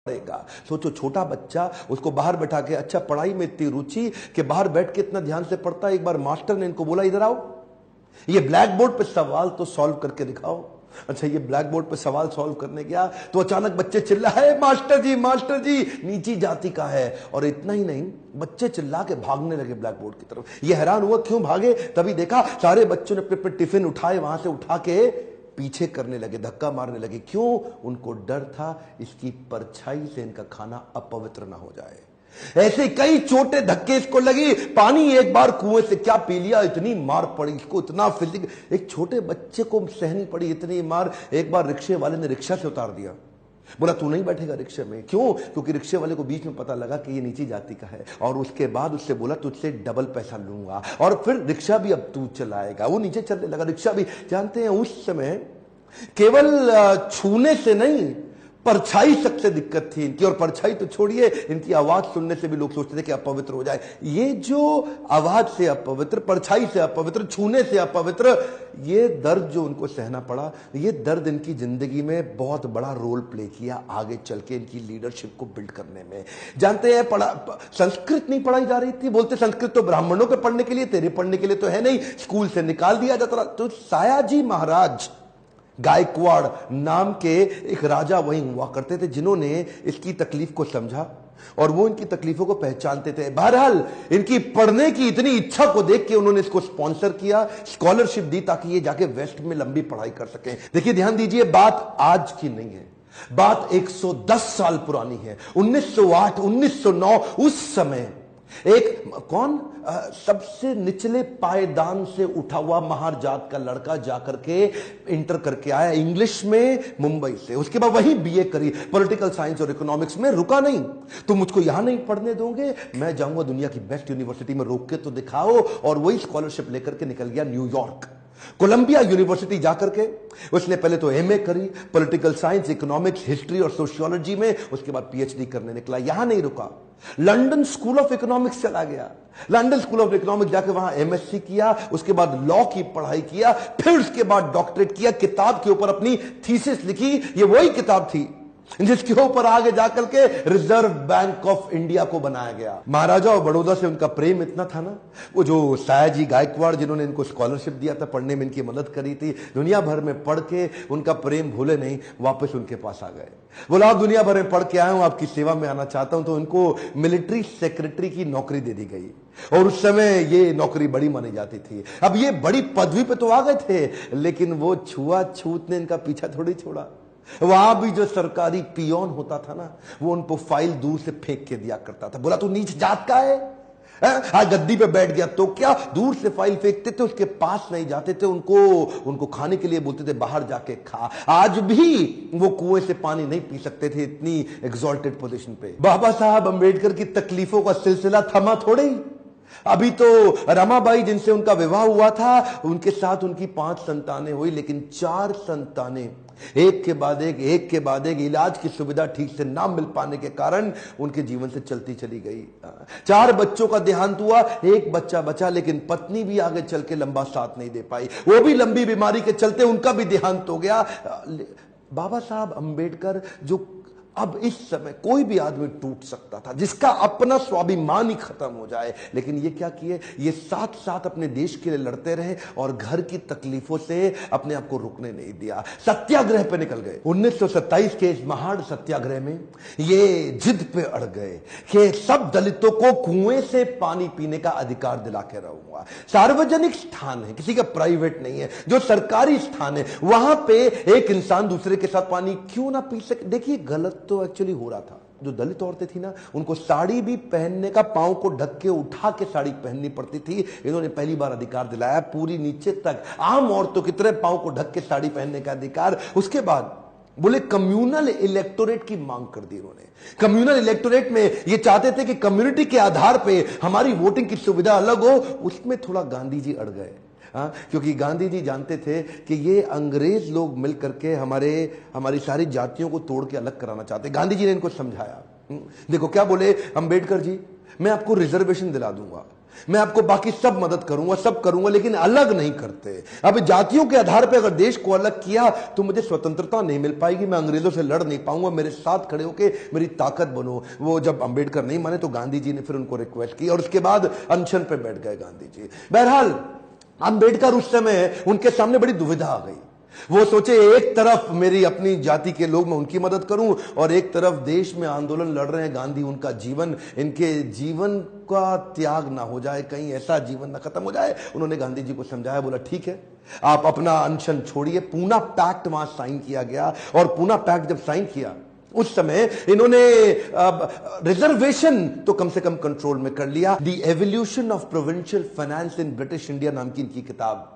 पड़ेगा। सोचो छोटा बच्चा, उसको बाहर बैठा के, अच्छा पढ़ाई में इतनी रुचि कि बाहर बैठ के इतना ध्यान से पढ़ता है। एक बार मास्टर ने इनको बोला इधर आओ, ये ब्लैक बोर्ड पे सवाल तो सॉल्व करके दिखाओ। अच्छा ये ब्लैक बोर्ड पे सवाल सॉल्व करने गया तो अचानक बच्चे चिल्लाए मास्टर जी नीची जाति का है। और इतना ही नहीं, बच्चे चिल्ला के भागने लगे ब्लैक बोर्ड की तरफ। ये हैरान हुआ क्यों भागे, तभी देखा सारे बच्चों ने अपने टिफिन उठाए, वहां से उठा के पीछे करने लगे, धक्का मारने लगे। क्यों? उनको डर था इसकी परछाई से इनका खाना अपवित्र ना हो जाए। ऐसे कई छोटे धक्के इसको लगी। पानी एक बार कुएं से क्या पी लिया, इतनी मार पड़ी इसको, इतना फिजिक, एक छोटे बच्चे को सहनी पड़ी इतनी मार। एक बार रिक्शे वाले ने रिक्शा से उतार दिया, बोला तू नहीं बैठेगा रिक्शे में। क्यों? क्योंकि रिक्शे वाले को बीच में पता लगा कि ये नीची जाति का है। और उसके बाद उससे बोला तुझसे डबल पैसा लूंगा और फिर रिक्शा भी अब तू चलाएगा। वो नीचे चलने लगा, रिक्शा भी। जानते हैं उस समय केवल छूने से नहीं, परछाई सबसे दिक्कत थी इनकी। और परछाई तो छोड़िए, इनकी आवाज सुनने से भी लोग सोचते थे कि अपवित्र हो जाए। ये जो आवाज से अपवित्र, परछाई से अपवित्र, छूने से अपवित्र, ये दर्द जो उनको सहना पड़ा, ये दर्द इनकी जिंदगी में बहुत बड़ा रोल प्ले किया आगे चल के इनकी लीडरशिप को बिल्ड करने में। जानते हैं संस्कृत नहीं पढ़ाई जा रही थी, बोलते संस्कृत तो ब्राह्मणों के पढ़ने के लिए, तेरे पढ़ने के लिए तो है नहीं, स्कूल से निकाल दिया जाता। तो सायाजी महाराज गायकवाड़ नाम के एक राजा वहीं हुआ करते थे जिन्होंने इसकी तकलीफ को समझा और वो इनकी तकलीफों को पहचानते थे। बहरहाल इनकी पढ़ने की इतनी इच्छा को देख के उन्होंने इसको स्पॉन्सर किया, स्कॉलरशिप दी ताकि ये जाके वेस्ट में लंबी पढ़ाई कर सके। देखिए ध्यान दीजिए, बात आज की नहीं है, बात 110 साल पुरानी है। 1908 1909 उस समय एक कौन सबसे निचले पायदान से उठा हुआ महार जात का लड़का जाकर के इंटर करके आया इंग्लिश में मुंबई से। उसके बाद वही बीए करी, पॉलिटिकल साइंस और इकोनॉमिक्स में। रुका नहीं, तुम मुझको यहां नहीं पढ़ने दोगे, मैं जाऊंगा दुनिया की बेस्ट यूनिवर्सिटी में, रोक के तो दिखाओ। और वही स्कॉलरशिप लेकर के निकल गया न्यूयॉर्क, कोलंबिया यूनिवर्सिटी जाकर के उसने पहले तो एमए करी, पॉलिटिकल साइंस, इकोनॉमिक्स, हिस्ट्री और सोशियोलॉजी में। उसके बाद पीएचडी करने निकला। यहां नहीं रुका, लंदन स्कूल ऑफ इकोनॉमिक्स चला गया। लंदन स्कूल ऑफ इकोनॉमिक्स जाकर वहां एमएससी किया, उसके बाद लॉ की पढ़ाई किया, फिर उसके बाद डॉक्टरेट किया, किताब के ऊपर अपनी थीसिस लिखी। ये वही किताब थी जिसके ऊपर आगे जाकर के रिजर्व बैंक ऑफ इंडिया को बनाया गया। महाराजा और बड़ौदा से उनका प्रेम इतना था ना, वो जो सायाजी गायकवाड़ जिन्होंने इनको स्कॉलरशिप दिया था, पढ़ने में इनकी मदद करी थी, दुनिया भर में पढ़ के उनका प्रेम भूले नहीं, वापस उनके पास आ गए। बोला आप दुनिया भर में पढ़ के आए हूं, आपकी सेवा में आना चाहता हूं। तो उनको मिलिट्री सेक्रेटरी की नौकरी दे दी गई और उस समय ये नौकरी बड़ी मानी जाती थी। अब ये बड़ी पदवी पे तो आ गए थे, लेकिन वो छुआछूत ने इनका पीछा थोड़ी छोड़ा। वहां भी जो सरकारी पियोन होता था ना, वो उनको फाइल दूर से फेंक के दिया करता था। बोला तू नीच जात का है, आज गद्दी पे बैठ गया तो क्या, दूर से फाइल फेंकते थे, उसके पास नहीं जाते थे। उनको खाने के लिए बोलते थे बाहर जाके खा। आज भी वो कुएं से पानी नहीं पी सकते थे, इतनी एग्जॉल्टेड पोजीशन पे। बाबा साहब अंबेडकर की तकलीफों का सिलसिला थमा थोड़े ही। अभी तो रमाबाई जिनसे उनका विवाह हुआ था, उनके साथ उनकी 5 संतानें हुई, लेकिन 4 संतानें एक के बाद एक इलाज की सुविधा ठीक से ना मिल पाने के कारण उनके जीवन से चलती चली गई। 4 बच्चों का देहांत हुआ, एक बच्चा बचा, लेकिन पत्नी भी आगे चल के लंबा साथ नहीं दे पाई, वो भी लंबी बीमारी के चलते उनका भी देहांत हो गया। बाबा साहब अंबेडकर जो अब इस समय कोई भी आदमी टूट सकता था, जिसका अपना स्वाभिमान ही खत्म हो जाए, लेकिन ये क्या किए, ये साथ साथ अपने देश के लिए लड़ते रहे और घर की तकलीफों से अपने आप को रुकने नहीं दिया। सत्याग्रह पे निकल गए। 1927 के इस महान सत्याग्रह में ये जिद पे अड़ गए कि सब दलितों को कुएं से पानी पीने का अधिकार दिला के रहूंगा। सार्वजनिक स्थान है, किसी का प्राइवेट नहीं है, जो सरकारी स्थान है, वहां पे एक इंसान दूसरे के साथ पानी क्यों ना पी सके। देखिए गलत तो एक्चुअली हो रहा था। जो दलित औरतें थी ना, उनको साड़ी भी पहनने का, पांव को ढक के उठा के साड़ी पहननी पड़ती थी। इन्होंने पहली बार अधिकार दिलाया, पूरी नीचे तक आम औरतों की तरह पांव को ढक के साड़ी पहनने का अधिकार। उसके बाद बोले कम्युनल इलेक्टोरेट की मांग कर दी इन्होंने। कम्युनल इलेक्टोरेट में ये चाहते थे कि कम्युनिटी के आधार पे हमारी वोटिंग की सुविधा अलग हो। उसमें थोड़ा गांधी जी अड़ गए, क्योंकि गांधी जी जानते थे कि ये अंग्रेज लोग मिल करके हमारी सारी जातियों को तोड़ के अलग कराना चाहते। गांधी जी ने इनको समझाया। देखो क्या बोले अंबेडकर जी, मैं आपको रिजर्वेशन दिला दूंगा, मैं आपको बाकी सब मदद करूंगा, सब करूंगा, लेकिन अलग नहीं करते। अब जातियों के आधार पर अगर देश को अलग किया तो मुझे स्वतंत्रता नहीं मिल पाएगी, मैं अंग्रेजों से लड़ नहीं पाऊंगा, मेरे साथ खड़े होके मेरी ताकत बनो। वो जब अंबेडकर नहीं माने तो गांधी जी ने फिर उनको रिक्वेस्ट की और उसके बाद अनशन पे बैठ गए गांधी जी। बहरहाल अंबेडकर उस समय उनके सामने बड़ी दुविधा आ गई। वो सोचे एक तरफ मेरी अपनी जाति के लोग, मैं उनकी मदद करूं, और एक तरफ देश में आंदोलन लड़ रहे हैं गांधी, उनका जीवन, इनके जीवन का त्याग ना हो जाए, कहीं ऐसा जीवन ना खत्म हो जाए। उन्होंने गांधी जी को समझाया, बोला ठीक है आप अपना अनशन छोड़िए। पूना पैक्ट वहां साइन किया गया, और पूना पैक्ट जब साइन किया उस समय इन्होंने रिजर्वेशन तो कम से कम कंट्रोल में कर लिया। The evolution of provincial finance in British India नाम की इनकी किताब,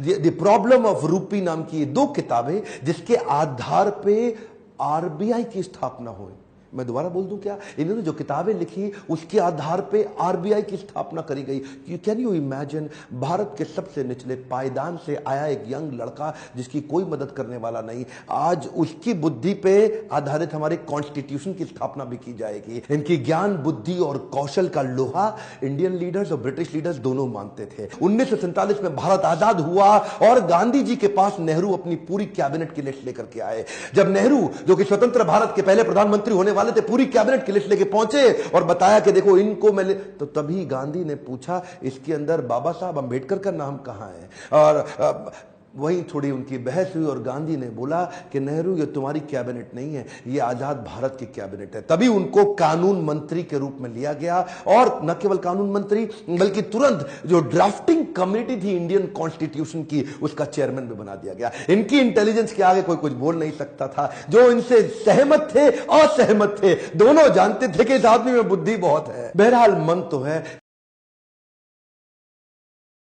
द प्रॉब्लम ऑफ रूपी नाम की 2 किताबें, जिसके आधार पे आरबीआई की स्थापना हुई। मैं दोबारा बोल दूं क्या, इन्होंने जो किताबें लिखी उसके आधार पे आरबीआई की स्थापना करी गई। कैन यू इमेजिन, भारत के सबसे निचले पायदान से आया एक यंग लड़का जिसकी कोई मदद करने वाला नहीं, आज उसकी बुद्धि पे आधारित हमारे कॉन्स्टिट्यूशन की स्थापना भी की जाएगी। इनकी ज्ञान, बुद्धि और कौशल का लोहा इंडियन लीडर्स और ब्रिटिश लीडर्स दोनों मानते थे। 1947 में भारत आजाद हुआ और गांधी जी के पास नेहरू अपनी पूरी कैबिनेट की लिस्ट लेकर के आए। जब नेहरू, जो कि स्वतंत्र भारत के पहले प्रधानमंत्री होने वाले थे, पूरी कैबिनेट की लिस्ट लेके पहुंचे और बताया कि देखो इनको मैं तो तभी गांधी ने पूछा, इसके अंदर बाबा साहब अंबेडकर का नाम कहां है? और वहीं थोड़ी उनकी बहस हुई और गांधी ने बोला कि नेहरू ये तुम्हारी कैबिनेट नहीं है, ये आजाद भारत की कैबिनेट है। तभी उनको कानून मंत्री के रूप में लिया गया, और न केवल कानून मंत्री बल्कि तुरंत जो ड्राफ्टिंग कमेटी थी इंडियन कॉन्स्टिट्यूशन की, उसका चेयरमैन भी बना दिया गया। इनकी इंटेलिजेंस के आगे कोई कुछ बोल नहीं सकता था। जो इनसे सहमत थे, असहमत थे, दोनों जानते थे कि इस आदमी में बुद्धि बहुत है। बहरहाल मन तो है